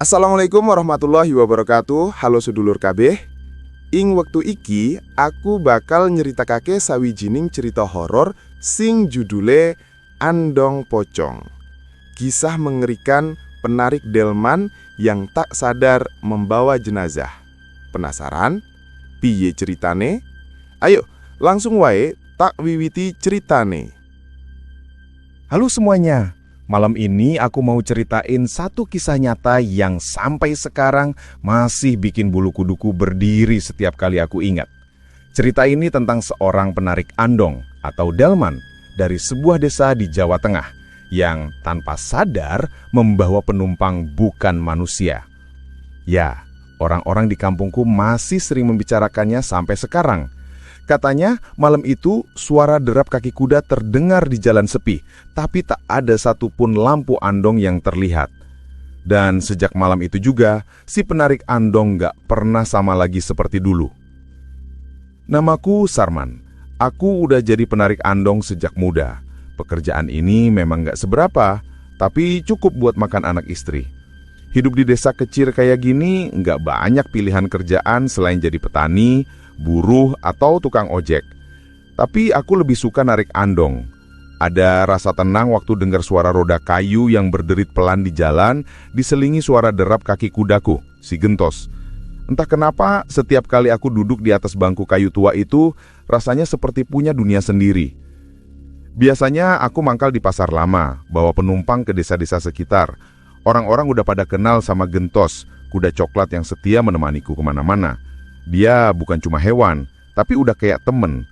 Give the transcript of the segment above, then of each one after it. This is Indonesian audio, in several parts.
Assalamualaikum warahmatullahi wabarakatuh. Halo sedulur kabeh. Ing wektu iki aku bakal nyeritakake sawijining cerita horor sing judule Andong Pocong. Kisah mengerikan penarik delman yang tak sadar membawa jenazah. Penasaran? Piye ceritane? Ayo, langsung wae tak wiwiti ceritane. Halo semuanya, malam ini aku mau ceritain satu kisah nyata yang sampai sekarang masih bikin bulu kuduku berdiri setiap kali aku ingat. Cerita ini tentang seorang penarik andong atau delman dari sebuah desa di Jawa Tengah yang tanpa sadar membawa penumpang bukan manusia. Ya, orang-orang di kampungku masih sering membicarakannya sampai sekarang. Katanya malam itu suara derap kaki kuda terdengar di jalan sepi, tapi tak ada satupun lampu andong yang terlihat. Dan sejak malam itu juga, si penarik andong gak pernah sama lagi seperti dulu. Namaku Sarman, aku udah jadi penarik andong sejak muda. Pekerjaan ini memang gak seberapa, tapi cukup buat makan anak istri. Hidup di desa kecil kayak gini gak banyak pilihan kerjaan selain jadi petani, buruh, atau tukang ojek. Tapi aku lebih suka narik andong. Ada rasa tenang waktu dengar suara roda kayu yang berderit pelan di jalan, diselingi suara derap kaki kudaku, si Gentos. Entah kenapa, setiap kali aku duduk di atas bangku kayu tua itu, rasanya seperti punya dunia sendiri. Biasanya aku mangkal di pasar lama, bawa penumpang ke desa-desa sekitar. Orang-orang udah pada kenal sama Gentos, kuda coklat yang setia menemaniku kemana-mana. Dia bukan cuma hewan, tapi udah kayak temen.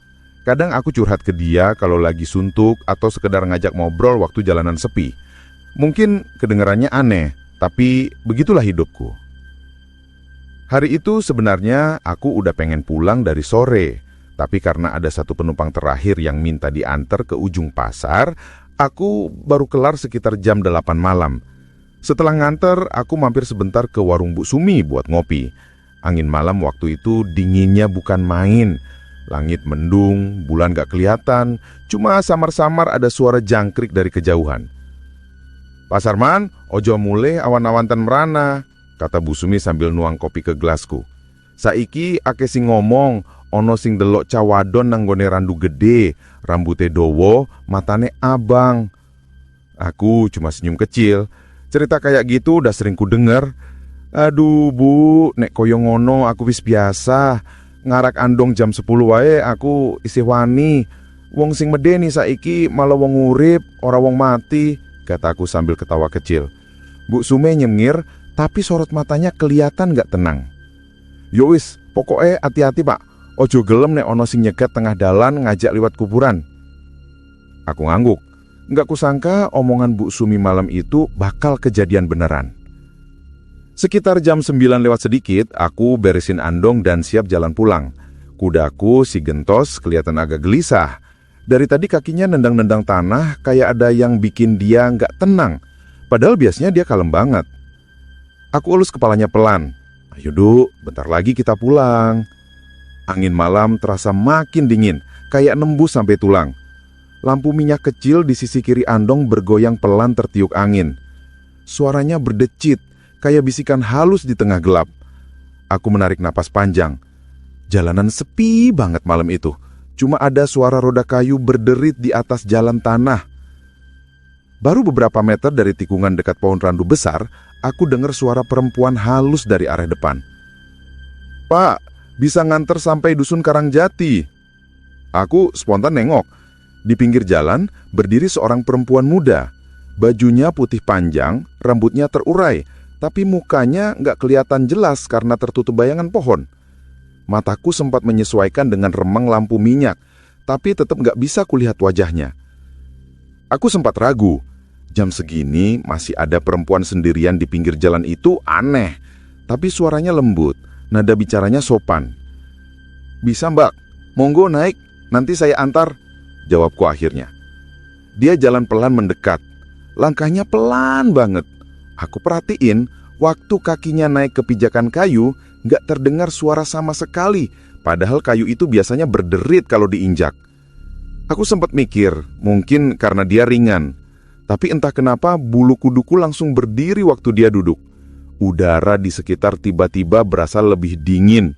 Kadang aku curhat ke dia kalau lagi suntuk atau sekedar ngajak ngobrol waktu jalanan sepi. Mungkin kedengarannya aneh, tapi begitulah hidupku. Hari itu sebenarnya aku udah pengen pulang dari sore. Tapi karena ada satu penumpang terakhir yang minta diantar ke ujung pasar, aku baru kelar sekitar jam 8 malam. Setelah nganter, aku mampir sebentar ke warung Bu Sumi buat ngopi. Angin malam waktu itu dinginnya bukan main. Langit mendung, bulan gak kelihatan, cuma samar-samar ada suara jangkrik dari kejauhan. "Pak Sarman, ojo mulai awan-awan ten merana," kata Bu Sumi sambil nuang kopi ke gelasku. "Saiki ake sing ngomong, ono sing delok cawadon nang gone randu gede, rambute dowo, matane abang." Aku cuma senyum kecil. Cerita kayak gitu udah sering ku denger. "Aduh Bu, nek koyo ngono aku wis biasa. Ngarak andong jam 10 wae aku isih wani. Wong sing medeni saiki malah wong urip, ora wong mati," kataku sambil ketawa kecil. Bu Sume nyengir, tapi sorot matanya kelihatan gak tenang. "Yo wis, pokoke hati-hati Pak. Ojo gelem nek ono sing nyegat tengah dalan ngajak liwat kuburan." Aku ngangguk. Gak kusangka omongan Bu Sumi malam itu bakal kejadian beneran. Sekitar jam 9 lewat sedikit, aku beresin andong dan siap jalan pulang. Kudaku, si Gentos, kelihatan agak gelisah. Dari tadi kakinya nendang-nendang tanah, kayak ada yang bikin dia nggak tenang. Padahal biasanya dia kalem banget. Aku elus kepalanya pelan. "Ayo Du, bentar lagi kita pulang." Angin malam terasa makin dingin, kayak nembus sampai tulang. Lampu minyak kecil di sisi kiri andong bergoyang pelan tertiup angin. Suaranya berdecit, kayak bisikan halus di tengah gelap. Aku menarik napas panjang. Jalanan sepi banget malam itu. Cuma ada suara roda kayu berderit di atas jalan tanah. Baru beberapa meter dari tikungan dekat pohon randu besar, aku dengar suara perempuan halus dari arah depan. "Pak, bisa nganter sampai dusun Karangjati." Aku spontan nengok. Di pinggir jalan berdiri seorang perempuan muda. Bajunya putih panjang, rambutnya terurai, tapi mukanya nggak kelihatan jelas karena tertutup bayangan pohon. Mataku sempat menyesuaikan dengan remang lampu minyak, tapi tetap nggak bisa kulihat wajahnya. Aku sempat ragu. Jam segini masih ada perempuan sendirian di pinggir jalan itu aneh, tapi suaranya lembut, nada bicaranya sopan. "Bisa Mbak, monggo naik, nanti saya antar," jawabku akhirnya. Dia jalan pelan mendekat. Langkahnya pelan banget. Aku perhatiin, waktu kakinya naik ke pijakan kayu, gak terdengar suara sama sekali, padahal kayu itu biasanya berderit kalau diinjak. Aku sempat mikir, mungkin karena dia ringan. Tapi entah kenapa bulu kuduku langsung berdiri waktu dia duduk. Udara di sekitar tiba-tiba berasa lebih dingin.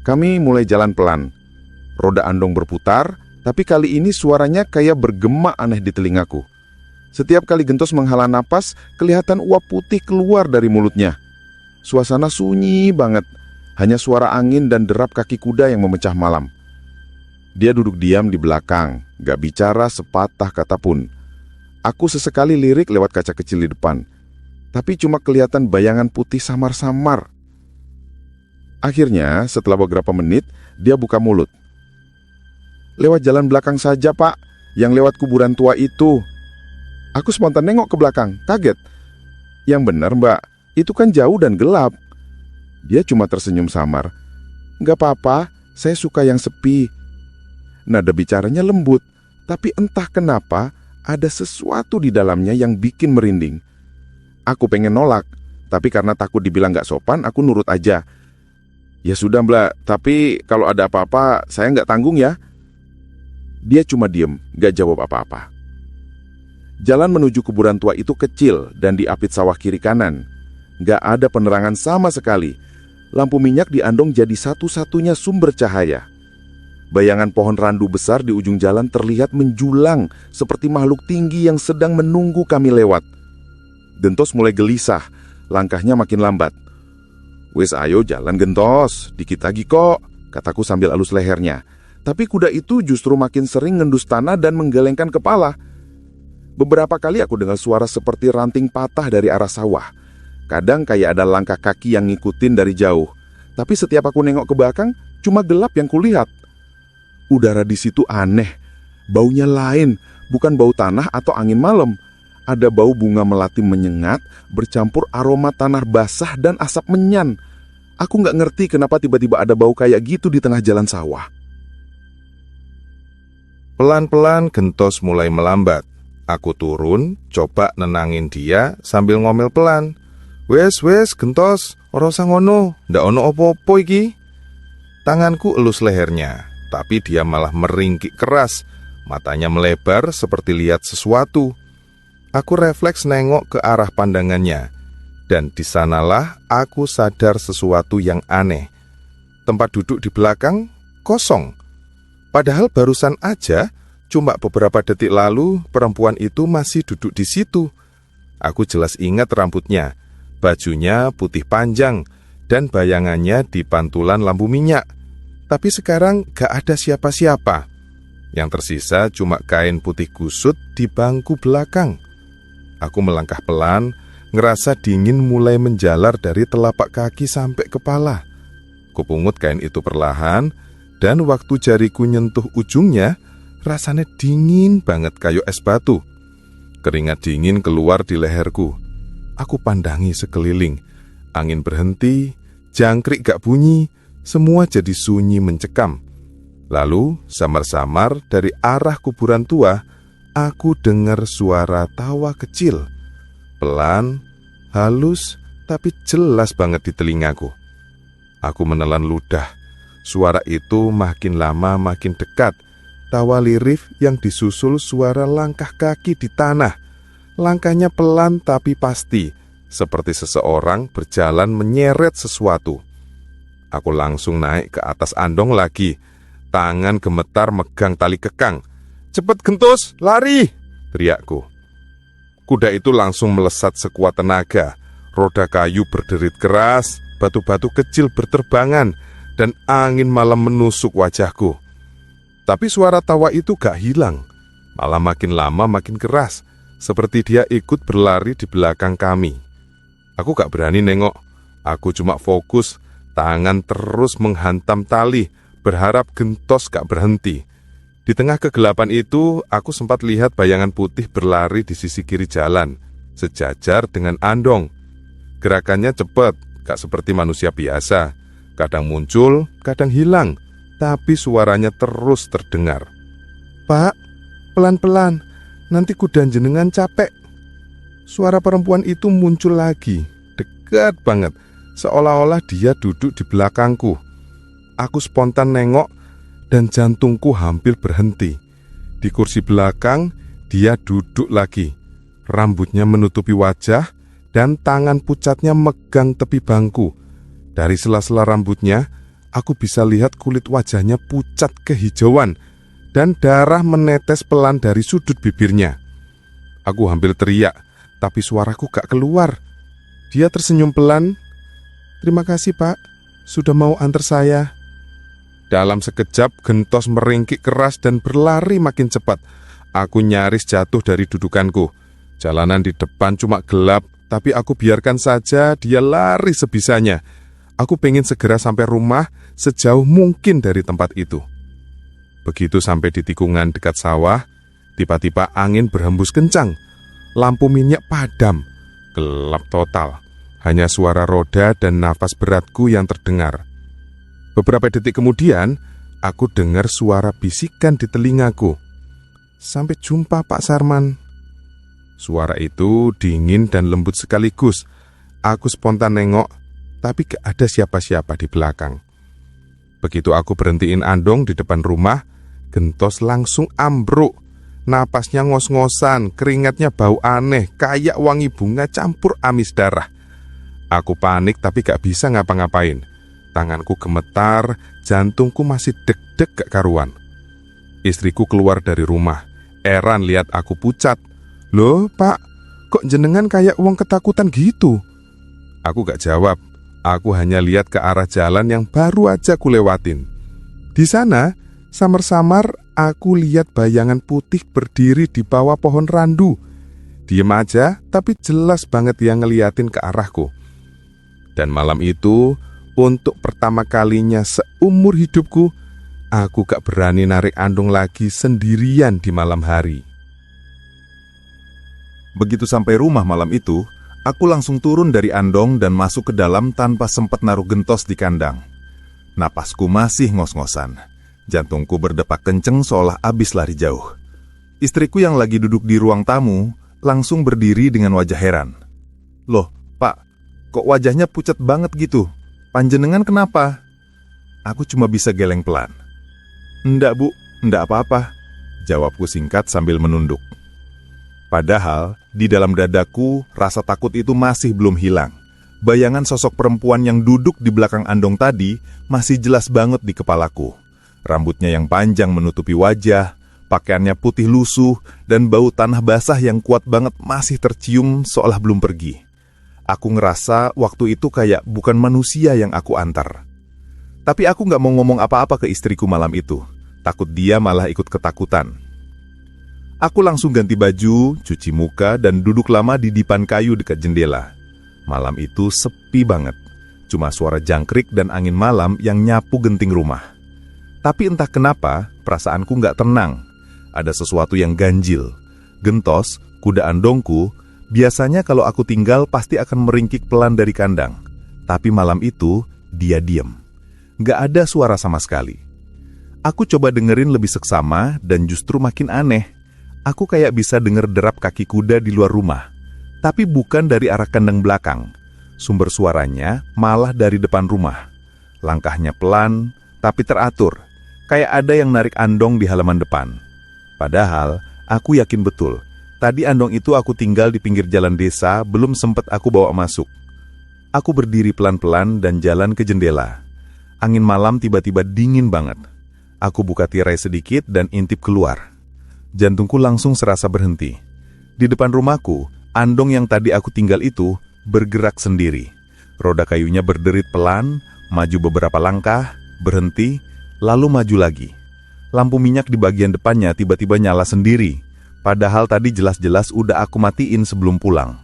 Kami mulai jalan pelan. Roda andong berputar, tapi kali ini suaranya kayak bergema aneh di telingaku. Setiap kali Gentos menghela napas, kelihatan uap putih keluar dari mulutnya. Suasana sunyi banget, hanya suara angin dan derap kaki kuda yang memecah malam. Dia duduk diam di belakang, gak bicara sepatah kata pun. Aku sesekali lirik lewat kaca kecil di depan, tapi cuma kelihatan bayangan putih samar-samar. Akhirnya, setelah beberapa menit, dia buka mulut. "Lewat jalan belakang saja, Pak, yang lewat kuburan tua itu." Aku spontan nengok ke belakang, kaget. "Yang benar, Mbak, itu kan jauh dan gelap." Dia cuma tersenyum samar. "Nggak apa-apa, saya suka yang sepi." Nada bicaranya lembut, tapi entah kenapa ada sesuatu di dalamnya yang bikin merinding. Aku pengen nolak, tapi karena takut dibilang nggak sopan, aku nurut aja. "Ya sudah, Mbak, tapi kalau ada apa-apa, saya nggak tanggung ya." Dia cuma diem, nggak jawab apa-apa. Jalan menuju kuburan tua itu kecil dan diapit sawah kiri kanan. Nggak ada penerangan sama sekali. Lampu minyak di andong jadi satu-satunya sumber cahaya. Bayangan pohon randu besar di ujung jalan terlihat menjulang seperti makhluk tinggi yang sedang menunggu kami lewat. Gentos mulai gelisah, langkahnya makin lambat. "Wes ayo jalan Gentos, dikit lagi kok," kataku sambil alus lehernya. Tapi kuda itu justru makin sering ngendus tanah dan menggelengkan kepala. Beberapa kali aku dengar suara seperti ranting patah dari arah sawah. Kadang kayak ada langkah kaki yang ngikutin dari jauh. Tapi setiap aku nengok ke belakang, cuma gelap yang kulihat. Udara di situ aneh. Baunya lain, bukan bau tanah atau angin malam. Ada bau bunga melati menyengat, bercampur aroma tanah basah dan asap menyan. Aku nggak ngerti kenapa tiba-tiba ada bau kayak gitu di tengah jalan sawah. Pelan-pelan Gentos mulai melambat. Aku turun, coba nenangin dia sambil ngomel pelan. Wes, Gentos, ora usah ngono, ndak ono opo-opo iki." Tanganku elus lehernya, tapi dia malah meringkik keras. Matanya melebar seperti lihat sesuatu. Aku refleks nengok ke arah pandangannya, dan di sanalah aku sadar sesuatu yang aneh. Tempat duduk di belakang kosong. Padahal barusan aja, cuma beberapa detik lalu, perempuan itu masih duduk di situ. Aku jelas ingat rambutnya, bajunya putih panjang, dan bayangannya di pantulan lampu minyak. Tapi sekarang gak ada siapa-siapa. Yang tersisa cuma kain putih kusut di bangku belakang. Aku melangkah pelan, ngerasa dingin mulai menjalar dari telapak kaki sampai kepala. Kupungut kain itu perlahan, dan waktu jariku nyentuh ujungnya, rasanya dingin banget kayak es batu. Keringat dingin keluar di leherku. Aku pandangi sekeliling. Angin berhenti, jangkrik gak bunyi, semua jadi sunyi mencekam. Lalu, samar-samar dari arah kuburan tua, aku dengar suara tawa kecil. Pelan, halus, tapi jelas banget di telingaku. Aku menelan ludah. Suara itu makin lama makin dekat. Tawa lirih yang disusul suara langkah kaki di tanah. Langkahnya pelan tapi pasti, seperti seseorang berjalan menyeret sesuatu. Aku langsung naik ke atas andong lagi. Tangan gemetar megang tali kekang. "Cepet Gentos, lari!" teriakku. Kuda itu langsung melesat sekuat tenaga. Roda kayu berderit keras, batu-batu kecil berterbangan, dan angin malam menusuk wajahku. Tapi suara tawa itu gak hilang, malah makin lama makin keras, seperti dia ikut berlari di belakang kami. Aku gak berani nengok, aku cuma fokus, tangan terus menghantam tali, berharap Gentos gak berhenti. Di tengah kegelapan itu, aku sempat lihat bayangan putih berlari di sisi kiri jalan, sejajar dengan andong. Gerakannya cepat, gak seperti manusia biasa, kadang muncul, kadang hilang, tapi suaranya terus terdengar. "Pak, pelan-pelan, nanti kuda jenengan capek." Suara perempuan itu muncul lagi, dekat banget, seolah-olah dia duduk di belakangku. Aku spontan nengok, dan jantungku hampir berhenti. Di kursi belakang, dia duduk lagi. Rambutnya menutupi wajah, dan tangan pucatnya megang tepi bangku. Dari sela-sela rambutnya, aku bisa lihat kulit wajahnya pucat kehijauan dan darah menetes pelan dari sudut bibirnya. Aku hampir teriak, tapi suaraku gak keluar. Dia tersenyum pelan. "Terima kasih, Pak, sudah mau antar saya." Dalam sekejap, Gentos meringkik keras dan berlari makin cepat. Aku nyaris jatuh dari dudukanku. Jalanan di depan cuma gelap, tapi aku biarkan saja dia lari sebisanya. Aku pengen segera sampai rumah sejauh mungkin dari tempat itu. Begitu sampai di tikungan dekat sawah, tiba-tiba angin berhembus kencang. Lampu minyak padam, gelap total. Hanya suara roda dan nafas beratku yang terdengar. Beberapa detik kemudian, aku dengar suara bisikan di telingaku. "Sampai jumpa, Pak Sarman." Suara itu dingin dan lembut sekaligus. Aku spontan nengok, tapi gak ada siapa-siapa di belakang. Begitu aku berhentiin andong di depan rumah, Gentos langsung ambruk. Napasnya ngos-ngosan, keringatnya bau aneh, kayak wangi bunga campur amis darah. Aku panik tapi gak bisa ngapa-ngapain. Tanganku gemetar, jantungku masih deg-deg gak karuan. Istriku keluar dari rumah. Heran lihat aku pucat. "Loh, Pak, kok jenengan kayak wong ketakutan gitu?" Aku gak jawab. Aku hanya lihat ke arah jalan yang baru aja kulewatin. Di sana, samar-samar aku lihat bayangan putih berdiri di bawah pohon randu. Diem aja, tapi jelas banget dia ngeliatin ke arahku. Dan malam itu, untuk pertama kalinya seumur hidupku, aku gak berani narik andong lagi sendirian di malam hari. Begitu sampai rumah malam itu, aku langsung turun dari andong dan masuk ke dalam tanpa sempat naruh Gentos di kandang. Napasku masih ngos-ngosan. Jantungku berdetak kenceng seolah abis lari jauh. Istriku yang lagi duduk di ruang tamu langsung berdiri dengan wajah heran. "Loh, Pak, kok wajahnya pucat banget gitu? Panjenengan kenapa?" Aku cuma bisa geleng pelan. "Ndak, Bu, ndak apa-apa," jawabku singkat sambil menunduk. Padahal, di dalam dadaku, rasa takut itu masih belum hilang. Bayangan sosok perempuan yang duduk di belakang andong tadi masih jelas banget di kepalaku. Rambutnya yang panjang menutupi wajah, pakaiannya putih lusuh, dan bau tanah basah yang kuat banget masih tercium seolah belum pergi. Aku ngerasa waktu itu kayak bukan manusia yang aku antar. Tapi aku gak mau ngomong apa-apa ke istriku malam itu. Takut dia malah ikut ketakutan. Aku langsung ganti baju, cuci muka, dan duduk lama di dipan kayu dekat jendela. Malam itu sepi banget. Cuma suara jangkrik dan angin malam yang nyapu genting rumah. Tapi entah kenapa, perasaanku gak tenang. Ada sesuatu yang ganjil. Gentos, kuda andongku, biasanya kalau aku tinggal pasti akan meringkik pelan dari kandang. Tapi malam itu, dia diem. Gak ada suara sama sekali. Aku coba dengerin lebih seksama dan justru makin aneh. Aku kayak bisa denger derap kaki kuda di luar rumah. Tapi bukan dari arah kandang belakang. Sumber suaranya malah dari depan rumah. Langkahnya pelan, tapi teratur. Kayak ada yang narik andong di halaman depan. Padahal, aku yakin betul. Tadi andong itu aku tinggal di pinggir jalan desa, belum sempat aku bawa masuk. Aku berdiri pelan-pelan dan jalan ke jendela. Angin malam tiba-tiba dingin banget. Aku buka tirai sedikit dan intip keluar. Jantungku langsung serasa berhenti. Di depan rumahku, andong yang tadi aku tinggal itu bergerak sendiri. Roda kayunya berderit pelan, maju beberapa langkah, berhenti, lalu maju lagi. Lampu minyak di bagian depannya tiba-tiba nyala sendiri. Padahal tadi jelas-jelas udah aku matiin sebelum pulang.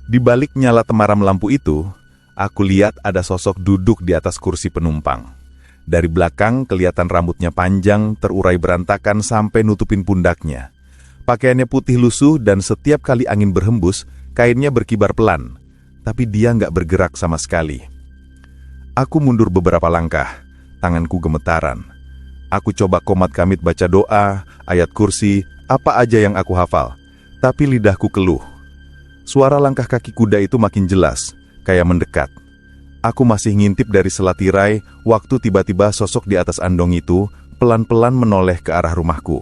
Di balik nyala temaram lampu itu, aku lihat ada sosok duduk di atas kursi penumpang. Dari belakang kelihatan rambutnya panjang, terurai berantakan sampai nutupin pundaknya. Pakaiannya putih lusuh dan setiap kali angin berhembus, kainnya berkibar pelan. Tapi dia nggak bergerak sama sekali. Aku mundur beberapa langkah, tanganku gemetaran. Aku coba komat kamit baca doa, ayat kursi, apa aja yang aku hafal. Tapi lidahku keluh. Suara langkah kaki kuda itu makin jelas, kayak mendekat. Aku masih ngintip dari sela tirai waktu tiba-tiba sosok di atas andong itu pelan-pelan menoleh ke arah rumahku.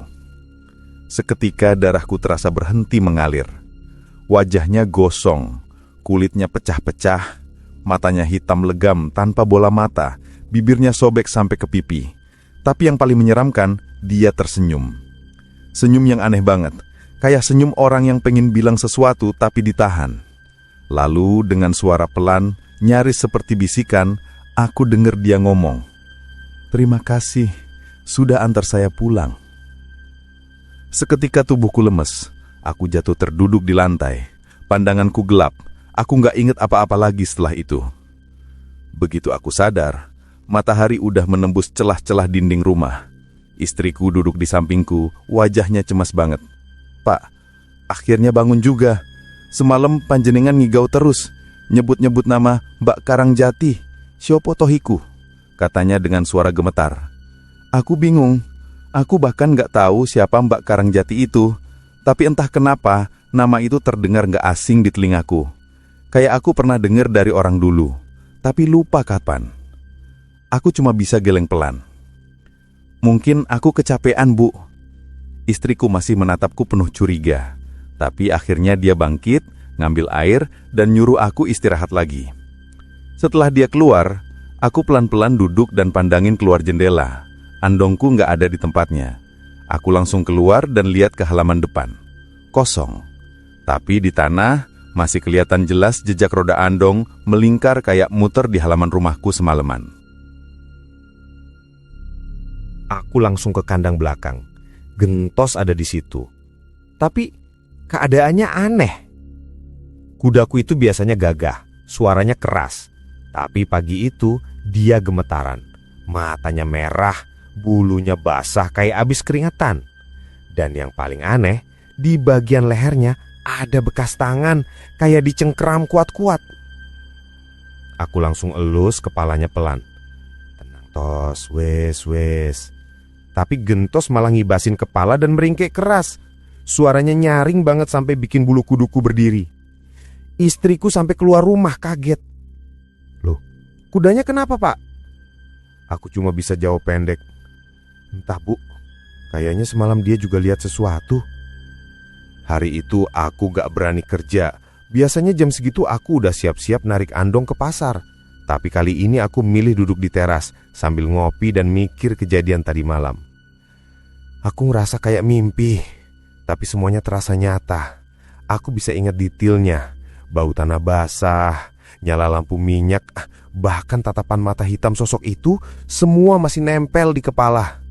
Seketika darahku terasa berhenti mengalir. Wajahnya gosong, kulitnya pecah-pecah, matanya hitam legam tanpa bola mata, bibirnya sobek sampai ke pipi. Tapi yang paling menyeramkan, dia tersenyum. Senyum yang aneh banget, kayak senyum orang yang pengen bilang sesuatu tapi ditahan. Lalu dengan suara pelan, nyaris seperti bisikan, aku dengar dia ngomong, "Terima kasih, sudah antar saya pulang." Seketika tubuhku lemes, aku jatuh terduduk di lantai. Pandanganku gelap, aku nggak ingat apa-apa lagi setelah itu. Begitu aku sadar, matahari udah menembus celah-celah dinding rumah. Istriku duduk di sampingku, wajahnya cemas banget. "Pak, akhirnya bangun juga. Semalam panjenengan ngigau terus, nyebut-nyebut nama Mbak Karangjati, Siopo tohiku," katanya dengan suara gemetar. Aku bingung, aku bahkan nggak tahu siapa Mbak Karangjati itu, tapi entah kenapa nama itu terdengar nggak asing di telingaku. Kayak aku pernah dengar dari orang dulu, tapi lupa kapan. Aku cuma bisa geleng pelan. "Mungkin aku kecapean, Bu." Istriku masih menatapku penuh curiga. Tapi akhirnya dia bangkit, ngambil air, dan nyuruh aku istirahat lagi. Setelah dia keluar, aku pelan-pelan duduk dan pandangin keluar jendela. Andongku nggak ada di tempatnya. Aku langsung keluar dan lihat ke halaman depan. Kosong. Tapi di tanah, masih kelihatan jelas jejak roda andong melingkar kayak muter di halaman rumahku semalaman. Aku langsung ke kandang belakang. Gentos ada di situ. Tapi keadaannya aneh. Kudaku itu biasanya gagah, suaranya keras. Tapi pagi itu dia gemetaran. Matanya merah, bulunya basah kayak abis keringetan. Dan yang paling aneh, di bagian lehernya ada bekas tangan kayak dicengkeram kuat-kuat. Aku langsung elus kepalanya pelan. "Tenang Tos, wes. Tapi Gentos malah ngibasin kepala dan meringkik keras. Suaranya nyaring banget sampai bikin bulu kuduku berdiri. Istriku sampai keluar rumah kaget. "Loh, kudanya kenapa, Pak?" Aku cuma bisa jawab pendek, "Entah, Bu. Kayaknya semalam dia juga lihat sesuatu." Hari itu aku gak berani kerja. Biasanya jam segitu aku udah siap-siap narik andong ke pasar. Tapi kali ini aku milih duduk di teras sambil ngopi dan mikir kejadian tadi malam. Aku ngerasa kayak mimpi, tapi semuanya terasa nyata. Aku bisa ingat detailnya. Bau tanah basah, nyala lampu minyak, bahkan tatapan mata hitam sosok itu, semua masih nempel di kepala.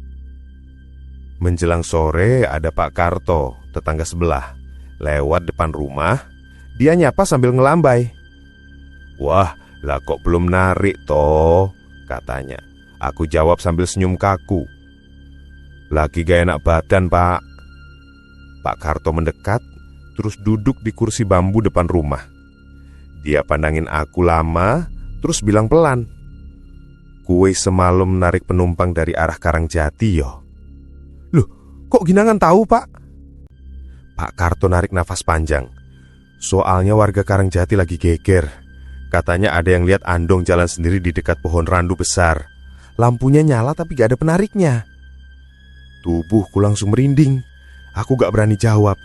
Menjelang sore ada Pak Karto, tetangga sebelah. Lewat depan rumah, dia nyapa sambil ngelambai. "Wah, lah kok belum narik toh?" katanya. Aku jawab sambil senyum kaku. "Lagi gak enak badan, Pak." Pak Karto mendekat, terus duduk di kursi bambu depan rumah. Dia pandangin aku lama, terus bilang pelan, "Kue semalam narik penumpang dari arah Karangjati yo." "Loh, kok Ginangan tahu, Pak?" Pak Karto narik nafas panjang. "Soalnya warga Karangjati lagi geger. Katanya ada yang lihat andong jalan sendiri di dekat pohon randu besar. Lampunya nyala tapi gak ada penariknya." Tubuhku langsung merinding. Aku gak berani jawab.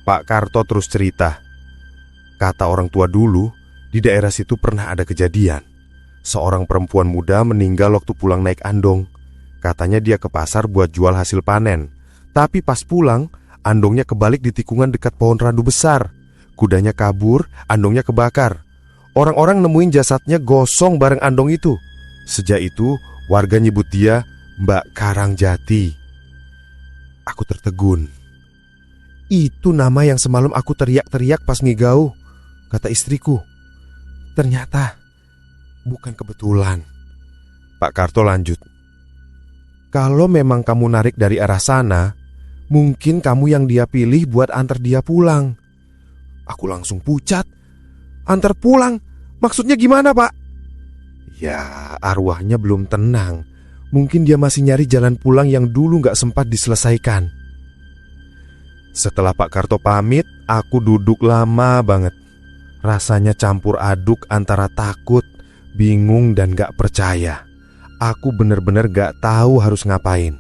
Pak Karto terus cerita. Kata orang tua dulu, di daerah situ pernah ada kejadian. Seorang perempuan muda meninggal waktu pulang naik andong. Katanya dia ke pasar buat jual hasil panen. Tapi pas pulang, andongnya kebalik di tikungan dekat pohon randu besar. Kudanya kabur, andongnya kebakar. Orang-orang nemuin jasadnya gosong bareng andong itu. Sejak itu, warga nyebut dia Mbak Karangjati. Aku tertegun. "Itu nama yang semalam aku teriak-teriak pas ngigau," kata istriku. "Ternyata bukan kebetulan." Pak Karto lanjut, "Kalau memang kamu narik dari arah sana, mungkin kamu yang dia pilih buat antar dia pulang." Aku langsung pucat. "Antar pulang? Maksudnya gimana, Pak?" "Ya, arwahnya belum tenang. Mungkin dia masih nyari jalan pulang yang dulu gak sempat diselesaikan." Setelah Pak Karto pamit, aku duduk lama banget. Rasanya campur aduk antara takut, bingung, dan gak percaya. Aku bener-bener gak tahu harus ngapain.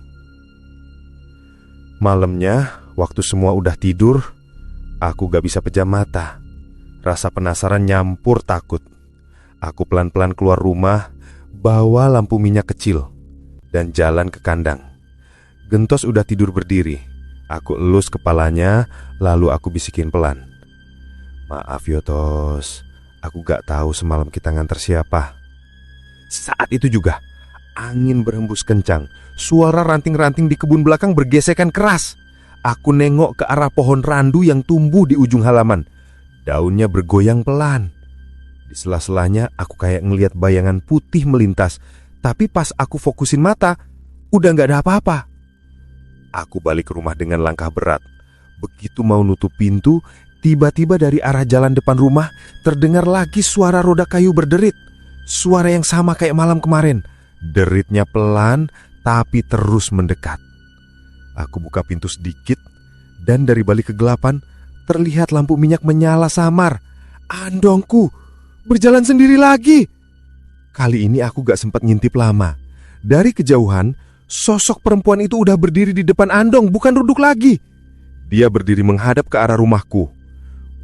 Malamnya, waktu semua udah tidur, aku gak bisa pejam mata. Rasa penasaran nyampur takut. Aku pelan-pelan keluar rumah, bawa lampu minyak kecil, dan jalan ke kandang. Gentos udah tidur berdiri. Aku elus kepalanya, lalu aku bisikin pelan. "Maaf Yotos, aku gak tahu semalam kita nganter siapa." Saat itu juga, angin berhembus kencang. Suara ranting-ranting di kebun belakang bergesekan keras. Aku nengok ke arah pohon randu yang tumbuh di ujung halaman. Daunnya bergoyang pelan. Di sela-selanya aku kayak ngelihat bayangan putih melintas. Tapi pas aku fokusin mata, udah gak ada apa-apa. Aku balik ke rumah dengan langkah berat. Begitu mau nutup pintu, tiba-tiba dari arah jalan depan rumah terdengar lagi suara roda kayu berderit. Suara yang sama kayak malam kemarin. Deritnya pelan tapi terus mendekat. Aku buka pintu sedikit, dan dari balik kegelapan terlihat lampu minyak menyala samar. Andongku berjalan sendiri lagi. Kali ini aku gak sempat ngintip lama. Dari kejauhan, sosok perempuan itu udah berdiri di depan Andong, bukan duduk lagi. Dia berdiri menghadap ke arah rumahku.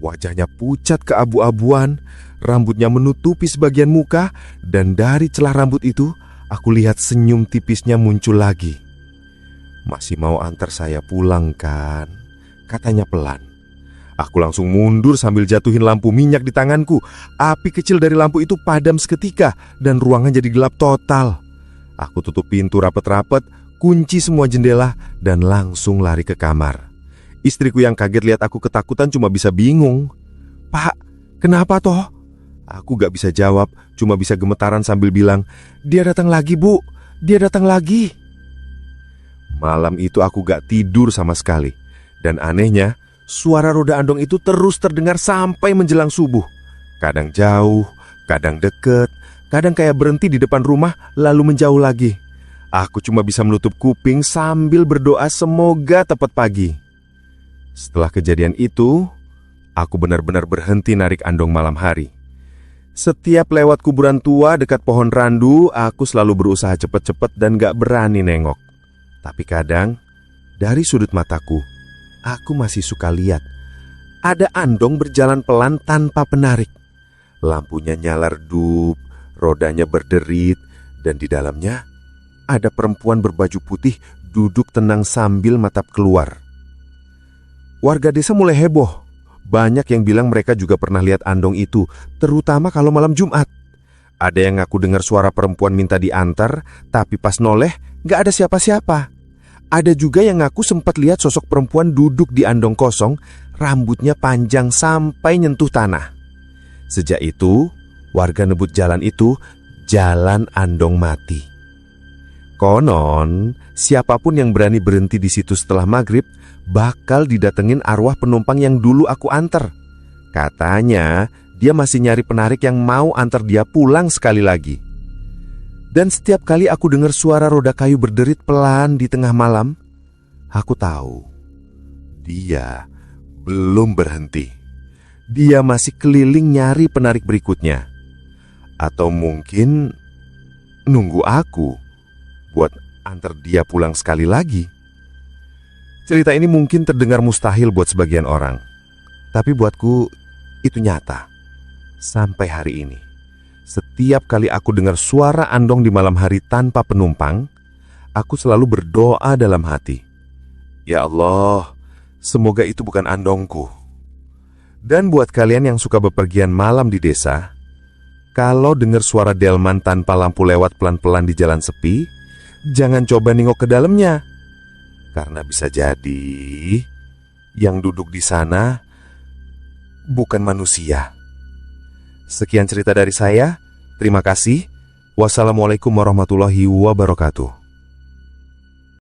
Wajahnya pucat keabu-abuan, rambutnya menutupi sebagian muka, dan dari celah rambut itu aku lihat senyum tipisnya muncul lagi. "Masih mau antar saya pulang kan?" katanya pelan. Aku langsung mundur sambil jatuhin lampu minyak di tanganku. Api kecil dari lampu itu padam seketika dan ruangan jadi gelap total. Aku tutup pintu rapet-rapet, kunci semua jendela, dan langsung lari ke kamar. Istriku yang kaget lihat aku ketakutan cuma bisa bingung. "Pak, kenapa toh?" Aku gak bisa jawab, cuma bisa gemetaran sambil bilang, "Dia datang lagi, Bu. Dia datang lagi." Malam itu aku gak tidur sama sekali. Dan anehnya, suara roda Andong itu terus terdengar sampai menjelang subuh. Kadang jauh, kadang deket, kadang kayak berhenti di depan rumah lalu menjauh lagi. Aku cuma bisa menutup kuping sambil berdoa semoga tepat pagi. Setelah kejadian itu, aku benar-benar berhenti narik Andong malam hari. Setiap lewat kuburan tua dekat pohon randu, aku selalu berusaha cepet-cepet dan gak berani nengok. Tapi kadang, dari sudut mataku, aku masih suka lihat ada Andong berjalan pelan tanpa penarik. Lampunya nyala redup, rodanya berderit, dan di dalamnya ada perempuan berbaju putih duduk tenang sambil matap keluar. Warga desa mulai heboh. Banyak yang bilang mereka juga pernah lihat Andong itu, terutama kalau malam Jumat. Ada yang ngaku dengar suara perempuan minta diantar, tapi pas noleh gak ada siapa-siapa. Ada juga yang ngaku sempat lihat sosok perempuan duduk di Andong kosong, rambutnya panjang sampai nyentuh tanah. Sejak itu, warga nyebut jalan itu Jalan Andong Mati. Konon, siapapun yang berani berhenti di situ setelah maghrib bakal didatengin arwah penumpang yang dulu aku antar. Katanya, dia masih nyari penarik yang mau antar dia pulang sekali lagi. Dan setiap kali aku dengar suara roda kayu berderit pelan di tengah malam, aku tahu dia belum berhenti. Dia masih keliling nyari penarik berikutnya. Atau mungkin nunggu aku buat antar dia pulang sekali lagi. Cerita ini mungkin terdengar mustahil buat sebagian orang, tapi buatku itu nyata. Sampai hari ini, setiap kali aku dengar suara Andong di malam hari tanpa penumpang, aku selalu berdoa dalam hati, "Ya Allah, semoga itu bukan Andongku." Dan buat kalian yang suka bepergian malam di desa, kalau dengar suara delman tanpa lampu lewat pelan-pelan di jalan sepi, jangan coba nengok ke dalamnya. Karena bisa jadi yang duduk di sana bukan manusia. Sekian cerita dari saya. Terima kasih. Wassalamualaikum warahmatullahi wabarakatuh.